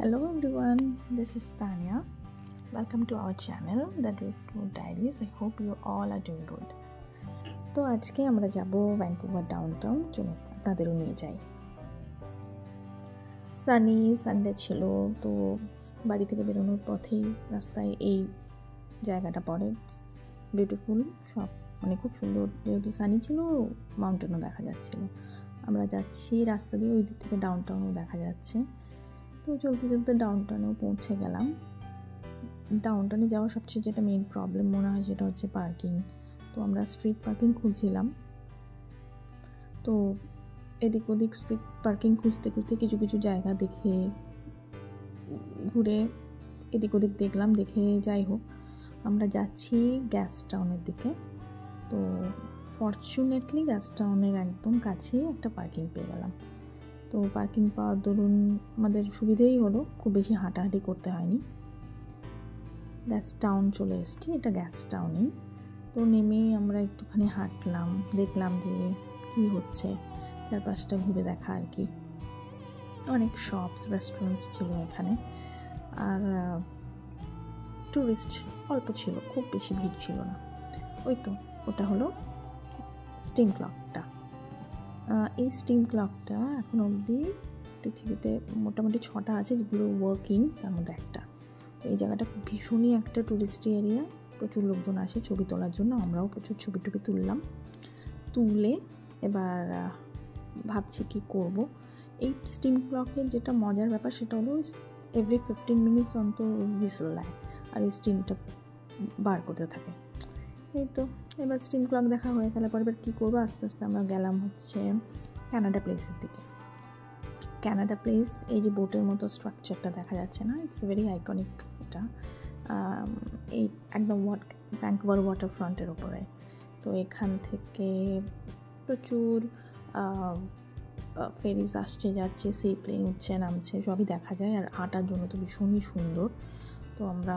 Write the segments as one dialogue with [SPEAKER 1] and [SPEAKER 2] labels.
[SPEAKER 1] Hello everyone, this is Tanya. Welcome to our channel, The Driftwood Diaries. I hope you all are doing good. তো আজকে আমরা যাব Vancouver downtown, চলুন আপনাদেরও নিয়ে যাই। সানডে ছিল, তো বাড়ি থেকে বেরোনোর পথেই রাস্তায় এই জায়গাটা পড়ে। বিউটিফুল, সব মানে খুব সুন্দর, যেহেতু সানি ছিল মাউন্টেনও দেখা যাচ্ছিল। আমরা যাচ্ছি রাস্তা দিয়ে, ওই দিক থেকে ডাউনটাউনও দেখা যাচ্ছে। তো চলতে চলতে ডাউনটাউনেও পৌঁছে গেলাম। ডাউনটাউনে যাওয়ার সবচেয়ে যেটা মেইন প্রবলেম মনে হয় সেটা হচ্ছে পার্কিং। তো আমরা স্ট্রিট পার্কিং খুঁজছিলাম, তো এদিক ওদিক স্ট্রিট পার্কিং খুঁজতে খুঁজতে কিছু কিছু জায়গা দেখে ঘুরে এদিক ওদিক দেখলাম, দেখে যাই হোক আমরা যাচ্ছি গ্যাস টাউনের দিকে। তো ফরচুনেটলি গ্যাস টাউনের একদম কাছেই একটা পার্কিং পেয়ে গেলাম। তো পার্কিং পাওয়ার দরুন আমাদের সুবিধেই হলো, খুব বেশি হাঁটাহাঁটি করতে হয়নি। গ্যাস টাউন চলে এসেছি, এটা গ্যাস টাউনেই। তো নেমেই আমরা একটুখানি হাঁটলাম, দেখলাম যে কী হচ্ছে, চারপাশটা ঘুরে দেখা আর কি। অনেক শপস রেস্টুরেন্টস ছিল এখানে, আর টুরিস্ট অল্প ছিল, খুব বেশি ভিড় ছিল না। ওই তো ওটা হলো স্টিম ক্লকটা। এই স্টিম ক্লকটা এখন অবধি পৃথিবীতে মোটামুটি 6টা আছে যেগুলো ওয়ার্কিং, তার মধ্যে একটা। এই জায়গাটা ভীষণই একটা টুরিস্ট এরিয়া, প্রচুর লোকজন আসে ছবি তোলার জন্য। আমরাও প্রচুর ছবি তুললাম। তুলে এবার ভাবছি কি করব। এই স্টিম ক্লকের যেটা মজার ব্যাপার সেটা হলো এভরি 15 মিনিটস অন্তর হুইসেল দেয়, আর ওই স্টিমটা বার করতে থাকে। এই তো এবার স্টিম ক্লক দেখা হয়ে গেলে পরে এবার কী করবো, আস্তে আস্তে আমরা গেলাম হচ্ছে কানাডা প্লেসের দিকে। কানাডা প্লেস, এই যে বোটের মতো স্ট্রাকচারটা দেখা যাচ্ছে না, ইটস ভেরি আইকনিক। এটা এই একদম ভ্যাঙ্কুভার ওয়াটার ফ্রন্টের ওপরে। তো এখান থেকে প্রচুর ফেরিজ আসছে যাচ্ছে, সি প্লেন উঠছে নামছে, সবই দেখা যায়। আর হাঁটার জন্য তো ভীষণই সুন্দর। তো আমরা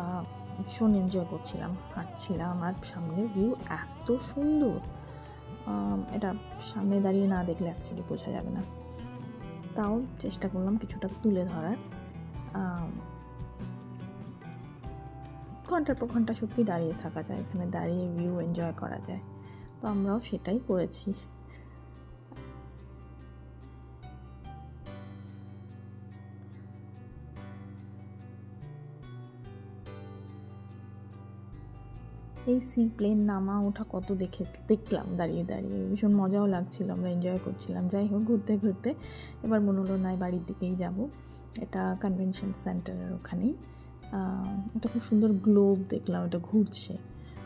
[SPEAKER 1] ভীষণ এনজয় করছিলাম, হাঁটছিলাম। আর সামনের ভিউ এত সুন্দর, এটা সামনে দাঁড়িয়ে না দেখলে অ্যাকচুয়ালি বোঝা যাবে না। তাও চেষ্টা করলাম কিছুটা তুলে ধরার। ঘন্টার পর ঘন্টা সত্যি দাঁড়িয়ে থাকা যায়, এখানে দাঁড়িয়ে ভিউ এনজয় করা যায়। তো আমরাও সেটাই করেছি। এই সি প্লেন নামা ওঠা কত দেখলাম দাঁড়িয়ে দাঁড়িয়ে, ভীষণ মজাও লাগছিল, আমরা এনজয় করছিলাম। যাই হোক ঘুরতে ঘুরতে এবার মনে হলো না বাড়ির দিকেই যাব। এটা কনভেনশন সেন্টারের ওখানেই একটা খুব সুন্দর গ্লোব দেখলাম, এটা ঘুরছে।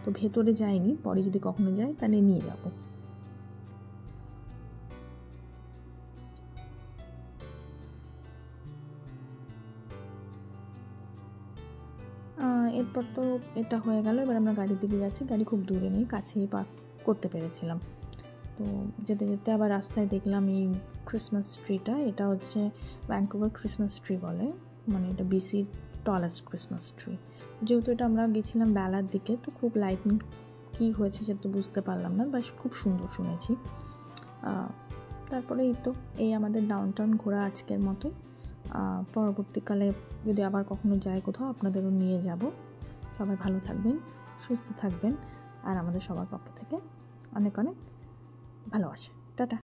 [SPEAKER 1] তো ভেতরে যাইনি, পরে যদি কখনো যাই তাহলে নিয়ে যাব। এরপর তো এটা হয়ে গেল, এবার আমরা গাড়ির দিকে যাচ্ছি। গাড়ি খুব দূরে নেই, কাছেই পার্ক করতে পেরেছিলাম। তো যেতে যেতে আবার রাস্তায় দেখলাম এই ক্রিসমাস ট্রিটা, এটা হচ্ছে ভ্যাঙ্কুভার ক্রিসমাস ট্রি বলে, মানে এটা বিসির টলেস্ট ক্রিসমাস ট্রি। যেহেতু এটা আমরা গেছিলাম বেলার দিকে, তো খুব লাইটিং কী হয়েছে সেটা তো বুঝতে পারলাম না, বাস খুব সুন্দর শুনেছি। তারপরে এই আমাদের ডাউনটাউন ঘোরা আজকের মতো। পরবর্তীকালে যদি আবার কখনো যাই কোথাও, আপনাদেরও নিয়ে যাব। সবাই ভালো থাকবেন, সুস্থ থাকবেন, আর আমাদের সবার পক্ষ থেকে অনেক অনেক ভালোবাসা। টাটা।